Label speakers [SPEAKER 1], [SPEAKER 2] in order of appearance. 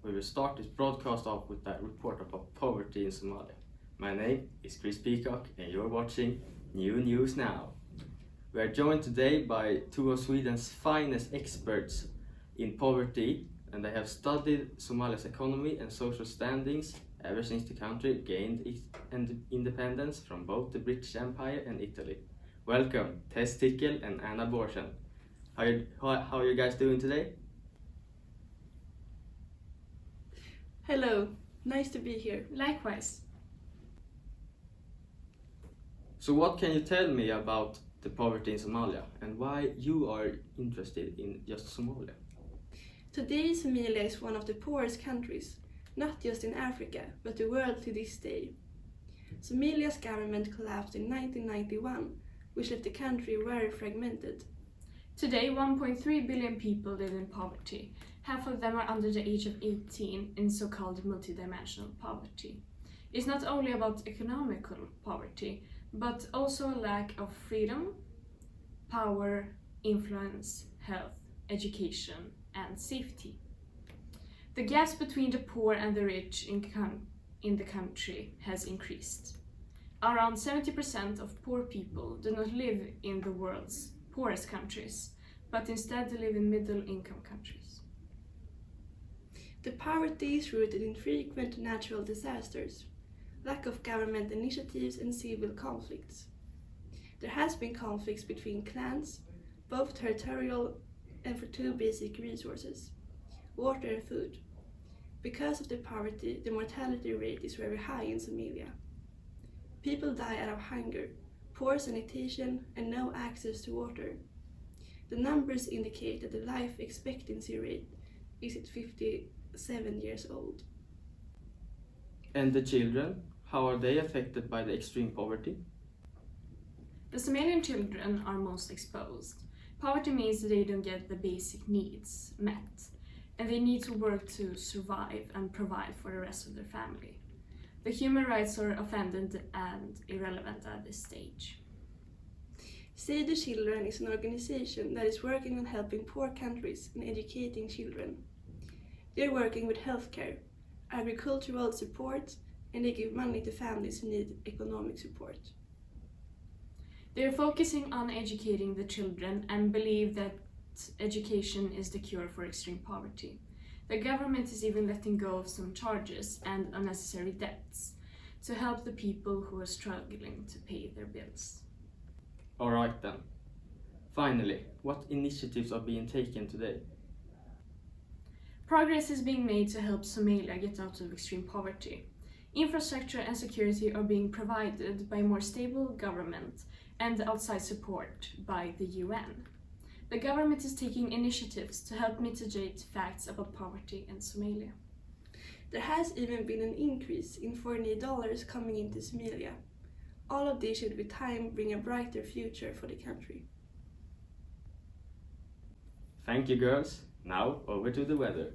[SPEAKER 1] We will start this broadcast off with a report about poverty in Somalia. My name is Chris Peacock and you're watching New News Now. We are joined today by two of Sweden's finest experts in poverty, and they have studied Somalia's economy and social standings ever since the country gained its independence from both the British Empire and Italy. Welcome, Tess Tickel and Anna Borsen. How are you guys doing today?
[SPEAKER 2] Hello, nice to be here.
[SPEAKER 3] Likewise.
[SPEAKER 1] So what can you tell me about the poverty in Somalia and why you are interested in just Somalia?
[SPEAKER 2] Today, Somalia is one of the poorest countries, not just in Africa, but the world to this day. Somalia's government collapsed in 1991, which left the country very fragmented.
[SPEAKER 3] Today, 1.3 billion people live in poverty. Half of them are under the age of 18 in so-called multidimensional poverty. It's not only about economical poverty, but also a lack of freedom, power, influence, health, education, and safety. The gaps between the poor and the rich in the country has increased. Around 70% of poor people do not live in the world's poorest countries, but instead live in middle-income countries.
[SPEAKER 2] The poverty is rooted in frequent natural disasters, lack of government initiatives and civil conflicts. There has been conflicts between clans, both territorial and for two basic resources, water and food. Because of the poverty, the mortality rate is very high in Somalia. People die out of hunger, poor sanitation and no access to water. The numbers indicate that the life expectancy rate is at 57 years old.
[SPEAKER 1] And the children, how are they affected by the extreme poverty?
[SPEAKER 3] The Somalian children are most exposed. Poverty means that they don't get the basic needs met, and they need to work to survive and provide for the rest of their family. The human rights are offended and irrelevant at this stage.
[SPEAKER 2] Save the Children is an organization that is working on helping poor countries and educating children. They are working with healthcare, agricultural support, and they give money to families who need economic support.
[SPEAKER 3] They are focusing on educating the children and believe that education is the cure for extreme poverty. The government is even letting go of some charges and unnecessary debts to help the people who are struggling to pay their bills.
[SPEAKER 1] Alright then. Finally, what initiatives are being taken today?
[SPEAKER 3] Progress is being made to help Somalia get out of extreme poverty. Infrastructure and security are being provided by more stable government and outside support by the UN. The government is taking initiatives to help mitigate facts about poverty in Somalia.
[SPEAKER 2] There has even been an increase in foreign dollars coming into Somalia. All of this should with time bring a brighter future for the country.
[SPEAKER 1] Thank you, girls. Now over to the weather.